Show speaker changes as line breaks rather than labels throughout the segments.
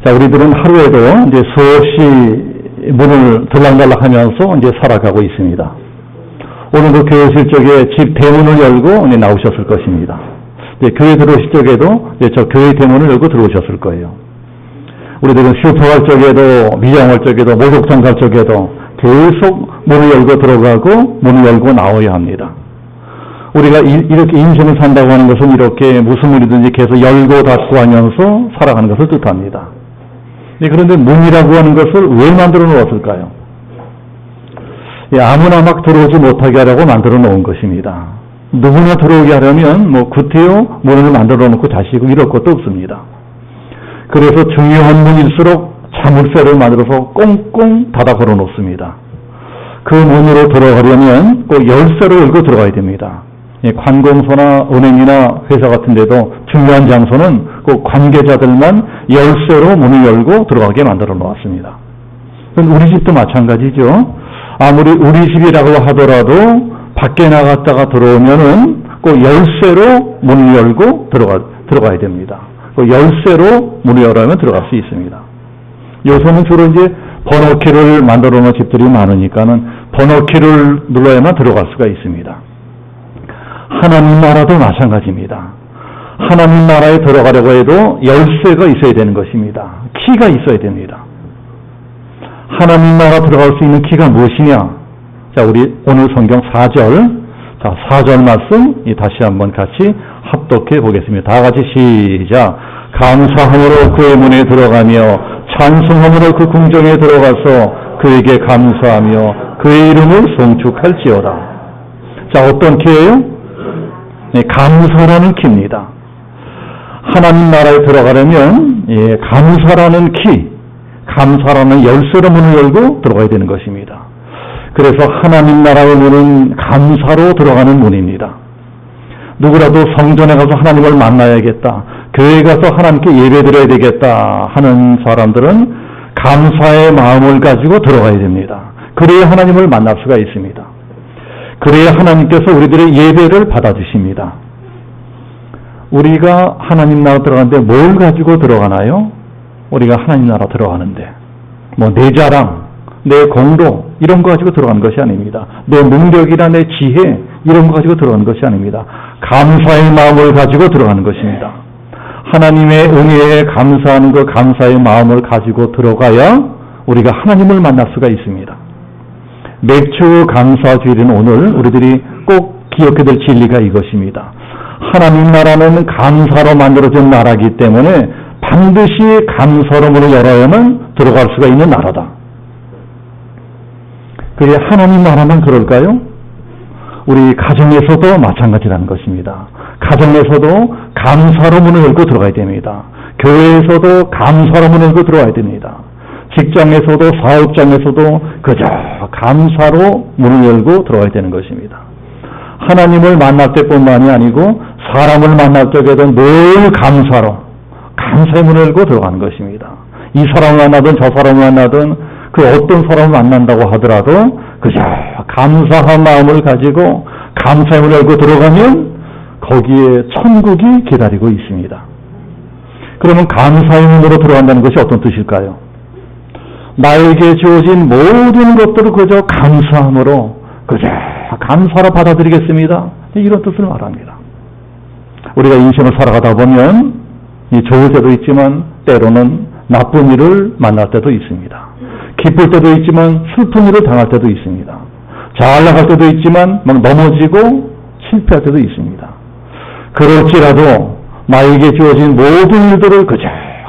자, 우리들은 하루에도 이제 수없이 문을 들락날락 하면서 이제 살아가고 있습니다. 오늘도 교회 오실 적에 집 대문을 열고 나오셨을 것입니다. 이제 교회 들어오실 적에도 이제 저 교회 대문을 열고 들어오셨을 거예요. 우리들은 슈퍼 갈 적에도, 미장 갈 적에도, 목욕탕 갈 적에도 계속 문을 열고 들어가고 문을 열고 나와야 합니다. 우리가 이렇게 인생을 산다고 하는 것은 이렇게 무슨 일이든지 계속 열고 닫고 하면서 살아가는 것을 뜻합니다. 그런데 문이라고 하는 것을 왜 만들어 놓았을까요? 아무나 막 들어오지 못하게 하려고 만들어 놓은 것입니다. 누구나 들어오게 하려면 뭐 구태여 문을 만들어 놓고 닫히고 이럴 것도 없습니다. 그래서 중요한 문일수록 자물쇠를 만들어서 꽁꽁 닫아 걸어 놓습니다. 그 문으로 들어가려면 꼭 열쇠로 열고 들어가야 됩니다. 관공서나 은행이나 회사 같은 데도 중요한 장소는 꼭 관계자들만 열쇠로 문을 열고 들어가게 만들어 놓았습니다. 우리 집도 마찬가지죠. 아무리 우리 집이라고 하더라도 밖에 나갔다가 들어오면은 꼭 열쇠로 문을 열고 들어가야 됩니다. 그 열쇠로 문을 열어야만 들어갈 수 있습니다. 요새는 주로 이제 번호키를 만들어 놓은 집들이 많으니까는 번호키를 눌러야만 들어갈 수가 있습니다. 하나님 나라도 마찬가지입니다. 하나님 나라에 들어가려고 해도 열쇠가 있어야 되는 것입니다. 키가 있어야 됩니다. 하나님 나라 들어갈 수 있는 키가 무엇이냐? 자, 우리 오늘 성경 4절, 자, 4절 말씀 다시 한번 같이 합독해 보겠습니다. 다 같이 시작. 감사함으로 그의 문에 들어가며 찬송함으로 그 궁정에 들어가서 그에게 감사하며 그의 이름을 송축할지어다. 자, 어떤 키예요? 네, 감사라는 키입니다. 하나님 나라에 들어가려면 감사라는 키, 감사라는 열쇠로 문을 열고 들어가야 되는 것입니다. 그래서 하나님 나라의 문은 감사로 들어가는 문입니다. 누구라도 성전에 가서 하나님을 만나야겠다, 교회에 가서 하나님께 예배드려야 되겠다 하는 사람들은 감사의 마음을 가지고 들어가야 됩니다. 그래야 하나님을 만날 수가 있습니다. 그래야 하나님께서 우리들의 예배를 받아주십니다. 우리가 하나님 나라 들어가는데 뭘 가지고 들어가나요? 우리가 하나님 나라 들어가는데 뭐 내 자랑, 내 공로 이런 거 가지고 들어가는 것이 아닙니다. 내 능력이나 내 지혜 이런 거 가지고 들어가는 것이 아닙니다. 감사의 마음을 가지고 들어가는 것입니다. 하나님의 은혜에 감사하는 그 감사의 마음을 가지고 들어가야 우리가 하나님을 만날 수가 있습니다. 맥주 감사주일은 오늘 우리들이 꼭 기억해야 될 진리가 이것입니다. 하나님 나라는 감사로 만들어진 나라이기 때문에 반드시 감사로 문을 열어야만 들어갈 수가 있는 나라다. 그래, 하나님 나라만 그럴까요? 우리 가정에서도 마찬가지라는 것입니다. 가정에서도 감사로 문을 열고 들어가야 됩니다. 교회에서도 감사로 문을 열고 들어가야 됩니다. 직장에서도 사업장에서도 그저 감사로 문을 열고 들어가야 되는 것입니다. 하나님을 만날 때뿐만이 아니고 사람을 만날 적에도 늘 감사의 문을 열고 들어가는 것입니다. 이 사람을 만나든 저 사람을 만나든 그 어떤 사람을 만난다고 하더라도 그저 감사한 마음을 가지고 감사의 문을 열고 들어가면 거기에 천국이 기다리고 있습니다. 그러면 감사의 문으로 들어간다는 것이 어떤 뜻일까요? 나에게 주어진 모든 것들을 그저 감사함으로 그저 감사로 받아들이겠습니다. 이런 뜻을 말합니다. 우리가 인생을 살아가다 보면 좋을 때도 있지만 때로는 나쁜 일을 만날 때도 있습니다. 기쁠 때도 있지만 슬픈 일을 당할 때도 있습니다. 잘 나갈 때도 있지만 막 넘어지고 실패할 때도 있습니다. 그럴지라도 나에게 주어진 모든 일들을 그저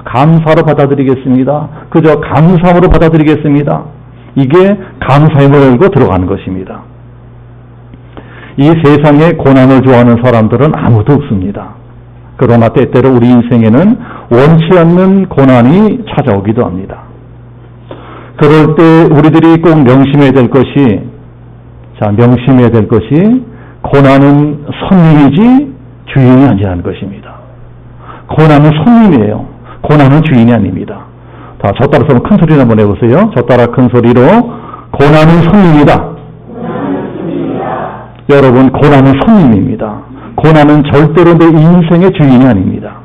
감사로 받아들이겠습니다. 그저 감사함으로 받아들이겠습니다. 이게 감사의 문을 열고 들어가는 것입니다. 이 세상에 고난을 좋아하는 사람들은 아무도 없습니다. 그러나 때때로 우리 인생에는 원치 않는 고난이 찾아오기도 합니다. 그럴 때 우리들이 꼭 명심해야 될 것이, 고난은 손님이지 주인이 아니라는 것입니다. 고난은 손님이에요. 고난은 주인이 아닙니다. 자, 저 따라서 큰 소리로 한번 해보세요. 저 따라 큰 소리로, 고난은 손님이다. 여러분, 고난은 손님입니다. 고난은 절대로 내 인생의 주인이 아닙니다.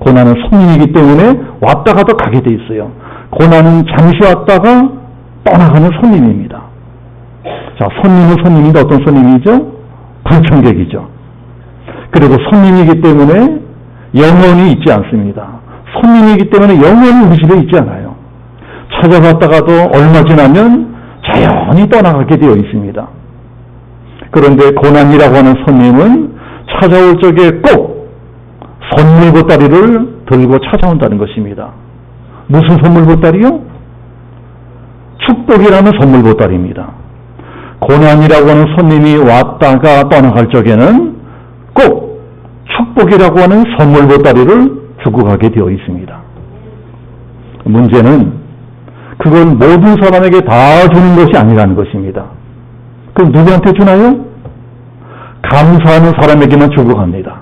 고난은 손님이기 때문에 왔다가 또 가게 돼 있어요. 고난은 잠시 왔다가 떠나가는 손님입니다. 자, 손님은 손님인데 어떤 손님이죠? 불청객이죠. 그리고 손님이기 때문에 영원히 있지 않습니다. 손님이기 때문에 영원히 우리 집에 있지 않아요. 찾아갔다가도 얼마 지나면 자연히 떠나가게 되어 있습니다. 그런데 고난이라고 하는 손님은 찾아올 적에 꼭 선물 보따리를 들고 찾아온다는 것입니다. 무슨 선물 보따리요? 축복이라는 선물 보따리입니다. 고난이라고 하는 손님이 왔다가 떠나갈 적에는 꼭 축복이라고 하는 선물 보따리를 주고 가게 되어 있습니다. 문제는 그건 모든 사람에게 다 주는 것이 아니라는 것입니다. 그럼 누구한테 주나요? 감사하는 사람에게만 주고 갑니다.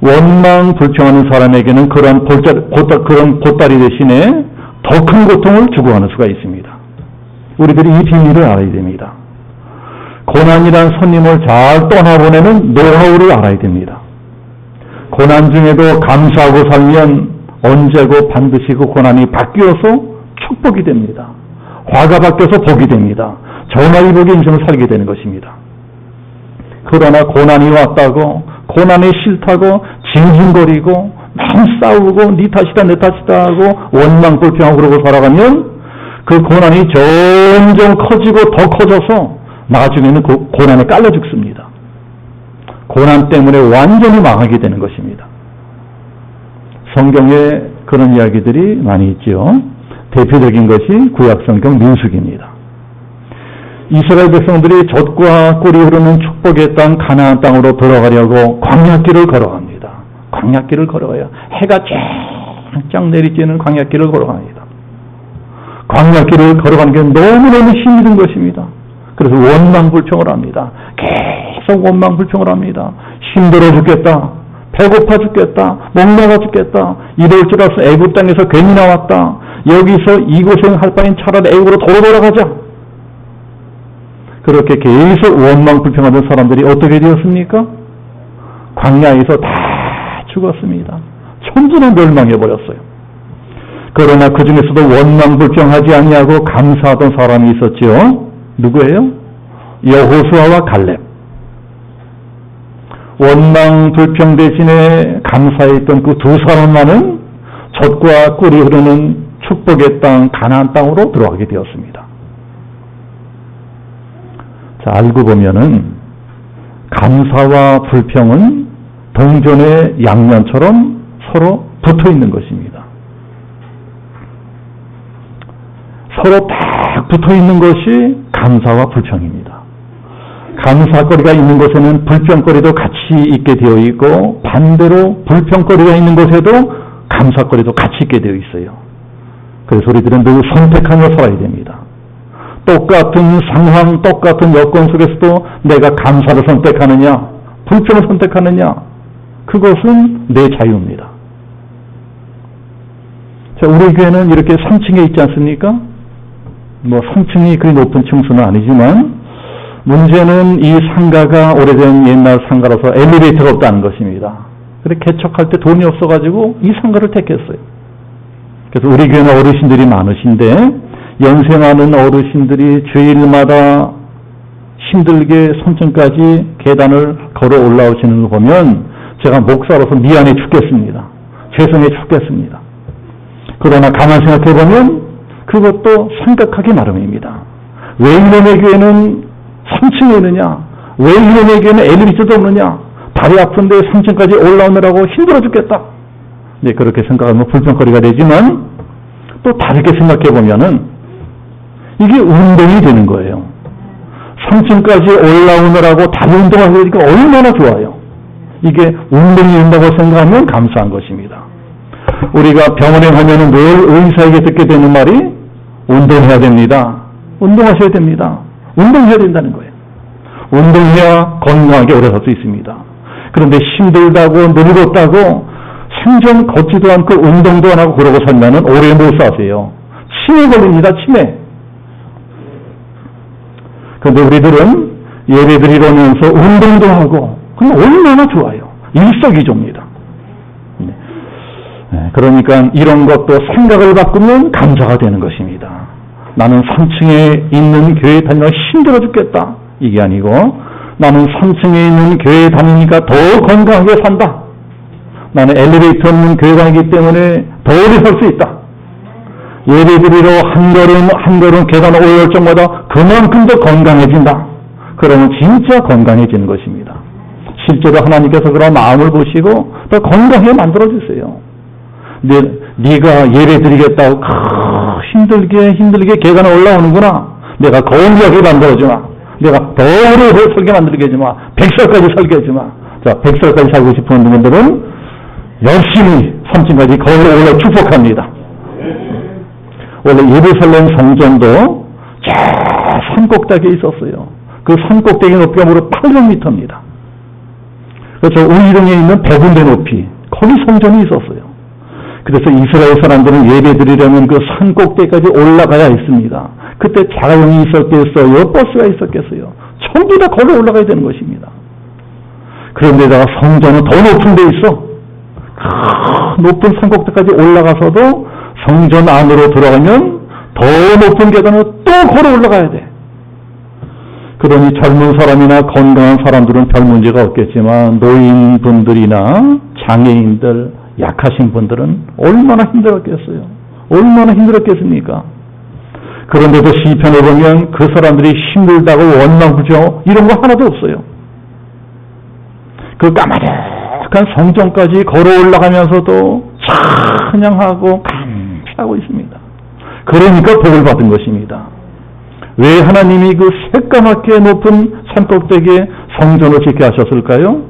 원망 불평하는 사람에게는 그런 보따리 대신에 더 큰 고통을 주고 가는 수가 있습니다. 우리들이 이 비밀을 알아야 됩니다. 고난이란 손님을 잘 떠나보내는 노하우를 알아야 됩니다. 고난 중에도 감사하고 살면 언제고 반드시 그 고난이 바뀌어서 축복이 됩니다. 화가 바뀌어서 복이 됩니다. 전화위 복의 인생을 살게 되는 것입니다. 그러나 고난이 왔다고 고난이 싫다고 징징거리고 너무 싸우고 네 탓이다 내 탓이다 하고 원망 불평하고 그러고 살아가면 그 고난이 점점 커지고 더 커져서 나중에는 그 고난에 깔려 죽습니다. 고난 때문에 완전히 망하게 되는 것입니다. 성경에 그런 이야기들이 많이 있죠. 대표적인 것이 구약성경 민수기입니다. 이스라엘 백성들이 젖과 꿀이 흐르는 축복의 땅 가나안 땅으로 들어가려고 광야길을 걸어갑니다. 광야길을 걸어가요. 해가 쫙쫙 내리쬐는 광야길을 걸어갑니다. 광야길을 걸어가는 게 너무너무 힘이 든 것입니다. 그래서 원망불평을 합니다. 계속 원망불평을 합니다. 힘들어 죽겠다. 배고파 죽겠다. 목마가 죽겠다. 이럴 줄 알아서 애굽 땅에서 괜히 나왔다. 여기서 이 고생할 바엔 차라리 애굽으로 돌아가자. 그렇게 계속 원망불평하던 사람들이 어떻게 되었습니까? 광야에서 다 죽었습니다. 천지는 멸망해버렸어요. 그러나 그 중에서도 원망불평하지 아니하고 감사하던 사람이 있었죠. 누구예요? 여호수아와 갈렙. 원망불평 대신에 감사했던 그 두 사람만은 젖과 꿀이 흐르는 축복의 땅 가나안 땅으로 들어가게 되었습니다. 자, 알고 보면은 감사와 불평은 동전의 양면처럼 서로 붙어 있는 것입니다. 서로 딱 붙어 있는 것이 감사와 불평입니다. 감사거리가 있는 곳에는 불평거리도 같이 있게 되어 있고 반대로 불평거리가 있는 곳에도 감사거리도 같이 있게 되어 있어요. 그래서 우리들은 늘 선택하며 살아야 됩니다. 똑같은 상황, 똑같은 여건 속에서도 내가 감사를 선택하느냐, 불평을 선택하느냐, 그것은 내 자유입니다. 자, 우리 교회는 이렇게 3층에 있지 않습니까? 뭐 3층이 그리 높은 층수는 아니지만 문제는 이 상가가 오래된 옛날 상가라서 엘리베이터가 없다는 것입니다. 그래 개척할 때 돈이 없어가지고 이 상가를 택했어요. 그래서 우리 교회는 어르신들이 많으신데 연세 많은 어르신들이 주일마다 힘들게 3층까지 계단을 걸어 올라오시는 걸 보면 제가 목사로서 미안해 죽겠습니다. 죄송해 죽겠습니다. 그러나 가만 생각해 보면 그것도 생각하기 나름입니다. 왜 이놈의 교회는 3층에 있느냐? 왜 이놈의 교회는 엘리베이터도 없느냐? 다리 아픈데 3층까지 올라오느라고 힘들어 죽겠다. 네, 그렇게 생각하면 불평거리가 되지만 또 다르게 생각해 보면은 이게 운동이 되는 거예요. 3층까지 올라오느라고 다리 운동하니까 얼마나 좋아요. 이게 운동이 된다고 생각하면 감사한 것입니다. 우리가 병원에 가면은 늘 의사에게 듣게 되는 말이 운동해야 됩니다. 운동하셔야 됩니다. 운동해야 된다는 거예요. 운동해야 건강하게 오래 살 수 있습니다. 그런데 힘들다고 늙었다고 생전 걷지도 않고 운동도 안 하고 그러고 살면은 오래 못 사세요. 치매 걸립니다. 치매. 그런데 우리들은 예배드리려면서 운동도 하고 그럼 얼마나 좋아요. 일석이조입니다. 그러니까 이런 것도 생각을 바꾸면 감사가 되는 것입니다. 나는 3층에 있는 교회 다니면 힘들어 죽겠다. 이게 아니고 나는 3층에 있는 교회 다니니까 더 건강하게 산다. 나는 엘리베이터 없는 교회 다니기 때문에 더 오래 살 수 있다. 예배드리러 한 걸음 계단 올라올 적마다 그만큼 더 건강해진다. 그러면 진짜 건강해지는 것입니다. 실제로 하나님께서 그런 마음을 보시고 더 건강하게 만들어주세요. 네가 예배드리겠다고 힘들게 계단에 올라오는구나. 내가 건강하게 만들어주마. 내가 더 오래 설계 만들게 해주마. 100살까지 설계해주마. 자, 100살까지 살고 싶은 분들은 열심히 3층까지 걸어 올라 축복합니다. 원래 예루살렘 성전도 저 산꼭대기에 있었어요. 그 산꼭대기 높이가 무려 800m입니다. 그래서 우이동에 있는 100군데 높이 거기 성전이 있었어요. 그래서 이스라엘 사람들은 예배 드리려면 그 산꼭대기까지 올라가야 했습니다. 그때 자가용이 있었겠어요? 버스가 있었겠어요? 전부 다 걸어 올라가야 되는 것입니다. 그런데다가 성전은 더 높은 데 있어. 높은 산꼭대기까지 올라가서도 성전 안으로 들어가면 더 높은 계단을 또 걸어 올라가야 돼. 그러니 젊은 사람이나 건강한 사람들은 별 문제가 없겠지만 노인분들이나 장애인들, 약하신 분들은 얼마나 힘들었겠어요. 얼마나 힘들었겠습니까? 그런데도 시편에 보면 그 사람들이 힘들다고 원망부정 이런 거 하나도 없어요. 그 까마득한 성전까지 걸어 올라가면서도 찬양하고 감사하고 있습니다. 그러니까 복을 받은 것입니다. 왜 하나님이 그 새까맣게 높은 산꼭대기에 성전을 짓게 하셨을까요?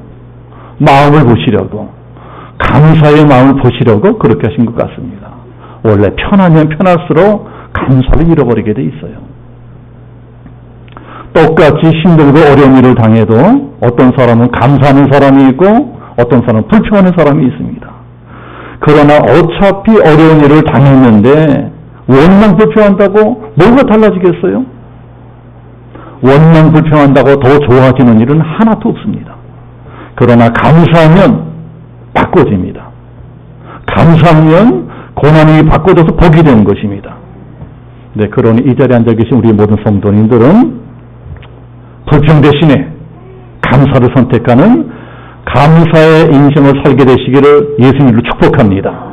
마음을 보시려고, 감사의 마음을 보시려고 그렇게 하신 것 같습니다. 원래 편하면 편할수록 감사를 잃어버리게 돼 있어요. 똑같이 힘들고 어려운 일을 당해도 어떤 사람은 감사하는 사람이 있고 어떤 사람은 불평하는 사람이 있습니다. 그러나 어차피 어려운 일을 당했는데 원망 불평한다고 뭐가 달라지겠어요? 원망 불평한다고 더 좋아지는 일은 하나도 없습니다. 그러나 감사하면 바꿔집니다. 감사하면 고난이 바꿔져서 복이 되는 것입니다. 네, 그러니 이 자리에 앉아 계신 우리 모든 성도님들은 불평 대신에 감사를 선택하는 감사의 인생을 살게 되시기를 예수님으로 축복합니다.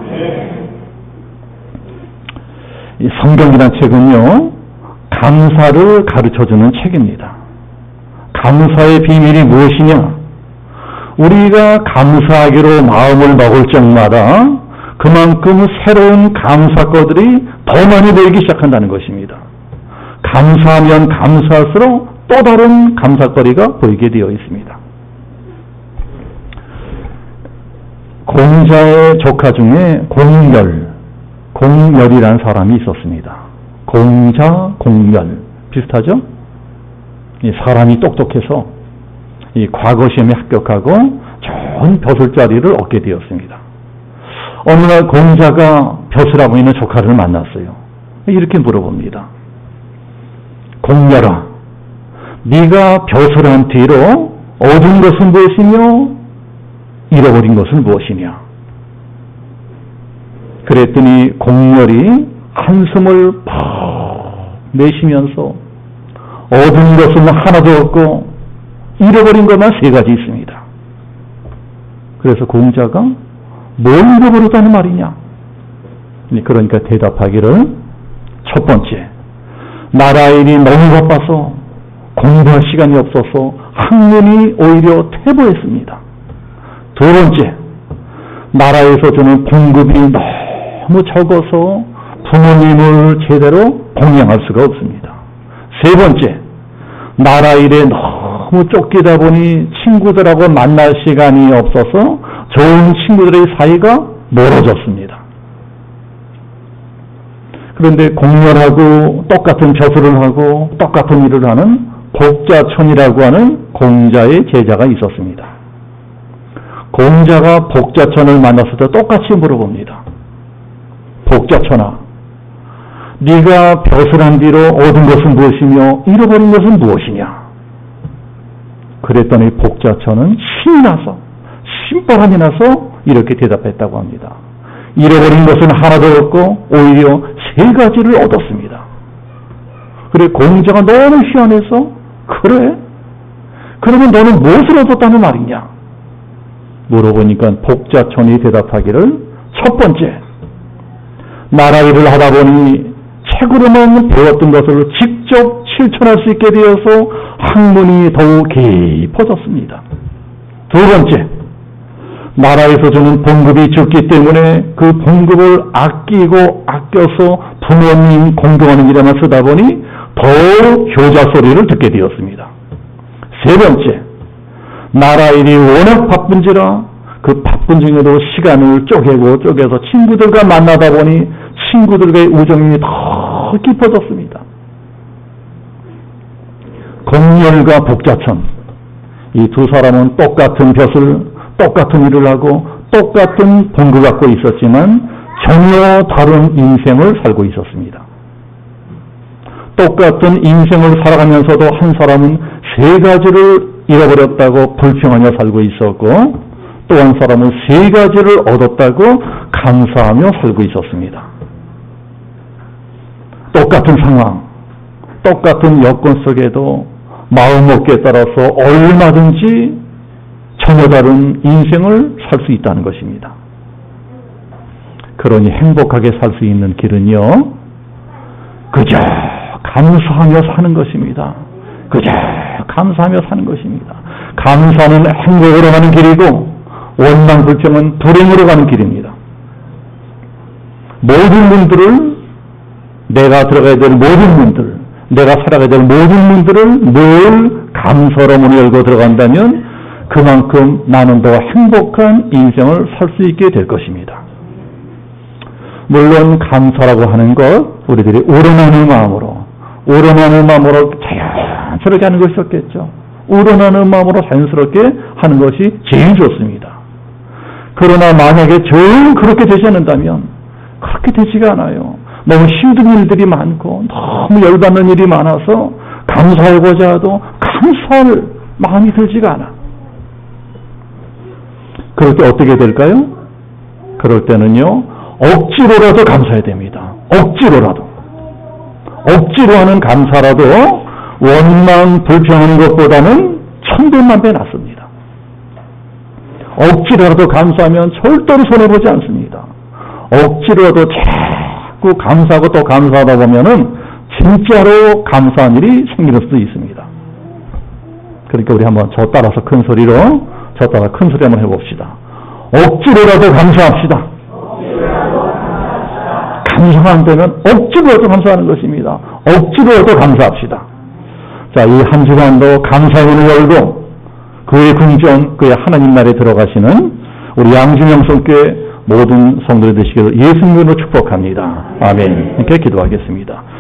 이 성경이라는 책은요, 감사를 가르쳐주는 책입니다. 감사의 비밀이 무엇이냐? 우리가 감사하기로 마음을 먹을 적마다 그만큼 새로운 감사거들이 더 많이 보이기 시작한다는 것입니다. 감사하면 감사할수록 또 다른 감사거리가 보이게 되어 있습니다. 공자의 조카 중에 공열이라는 사람이 있었습니다. 공자, 공열 비슷하죠? 이 사람이 똑똑해서 이 과거 시험에 합격하고 좋은 벼슬자리를 얻게 되었습니다. 어느 날 공자가 벼슬하고 있는 조카를 만났어요. 이렇게 물어봅니다. 공열아, 네가 벼슬한 뒤로 얻은 것은 무엇이며 잃어버린 것은 무엇이냐? 그랬더니 공열이 한숨을 푹 내쉬면서 얻은 것은 하나도 없고 잃어버린 것만 3가지 있습니다. 그래서 공자가 뭘 잃어버렸다는 말이냐? 그러니까 대답하기를, 첫 번째, 나라 일이 너무 바빠서 공부할 시간이 없어서 학문이 오히려 퇴보했습니다. 두 번째, 나라에서 주는 봉급이 너무 적어서 부모님을 제대로 봉양할 수가 없습니다. 세 번째, 나라 일에 너무 쫓기다 보니 친구들하고 만날 시간이 없어서 좋은 친구들의 사이가 멀어졌습니다. 그런데 공열하고 똑같은 벼슬을 하고 똑같은 일을 하는 복자천이라고 하는 공자의 제자가 있었습니다. 공자가 복자천을 만났을 때 똑같이 물어봅니다. 복자천아, 네가 벼슬한 뒤로 얻은 것은 무엇이며 잃어버린 것은 무엇이냐? 그랬더니 복자천은 신이 나서, 신바람이 나서 이렇게 대답했다고 합니다. 잃어버린 것은 하나도 없고 오히려 세 가지를 얻었습니다. 그래, 공자가 너는 희한해서? 그래? 그러면 너는 무엇을 얻었다는 말이냐? 물어보니까 복자촌이 대답하기를, 첫 번째, 나라 일을 하다 보니 책으로만 배웠던 것을 직접 실천할 수 있게 되어서 학문이 더욱 깊어졌습니다. 두 번째, 나라에서 주는 봉급이 적기 때문에 그 봉급을 아끼고 아껴서 부모님 공경하는 일에만 쓰다 보니 더욱 효자 소리를 듣게 되었습니다. 세 번째, 나라 일이 워낙 바쁜지라 그 바쁜 중에도 시간을 쪼개서 친구들과 만나다 보니 친구들과의 우정이 더 깊어졌습니다. 검열과 복자천, 이 두 사람은 똑같은 벼슬, 똑같은 일을 하고 똑같은 봉급을 갖고 있었지만 전혀 다른 인생을 살고 있었습니다. 똑같은 인생을 살아가면서도 한 사람은 세 가지를 잃어버렸다고 불평하며 살고 있었고, 또 한 사람은 세 가지를 얻었다고 감사하며 살고 있었습니다. 똑같은 상황, 똑같은 여건 속에도 마음먹기에 따라서 얼마든지 전혀 다른 인생을 살 수 있다는 것입니다. 그러니 행복하게 살 수 있는 길은요, 그저 감사하며 사는 것입니다. 그저 감사하며 사는 것입니다. 감사는 행복으로 가는 길이고 원망 불평은 불행으로 가는 길입니다. 모든 문들을, 내가 들어가야 될 모든 문들, 내가 살아가야 될 모든 문들을 늘 감사로 문을 열고 들어간다면 그만큼 나는 더 행복한 인생을 살 수 있게 될 것입니다. 물론 감사라고 하는 것, 우리들이 우러나는 마음으로 자연스럽게 하는 것이 좋겠죠. 우러나는 마음으로 자연스럽게 하는 것이 제일 좋습니다. 그러나 만약에 정 그렇게 되지 않는다면 그렇게 되지가 않아요. 너무 힘든 일들이 많고 너무 열받는 일이 많아서 감사하고자 해도 감사할 마음이 들지가 않아. 그럴 때 어떻게 될까요? 그럴 때는요, 억지로라도 감사해야 됩니다. 억지로 하는 감사라도 원망 불평하는 것보다는 천배만배 낫습니다. 억지로라도 감사하면 절대로 손해보지 않습니다. 억지로라도 자꾸 감사하고 또 감사하다 보면은 진짜로 감사한 일이 생길 수도 있습니다. 그러니까 우리 한번 저 따라서 큰 소리로 한번 해봅시다. 억지로라도 감사합시다. 감사가 안 되면 억지로라도 감사하는 것입니다. 억지로라도 감사합시다. 자, 이 한 주간도 감사의 문을 열고 그의 궁전, 그의 하나님 나라에 들어가시는 우리 양준영성교회 모든 성도들 되시기를 예수님으로 축복합니다. 아멘. 이렇게 기도하겠습니다.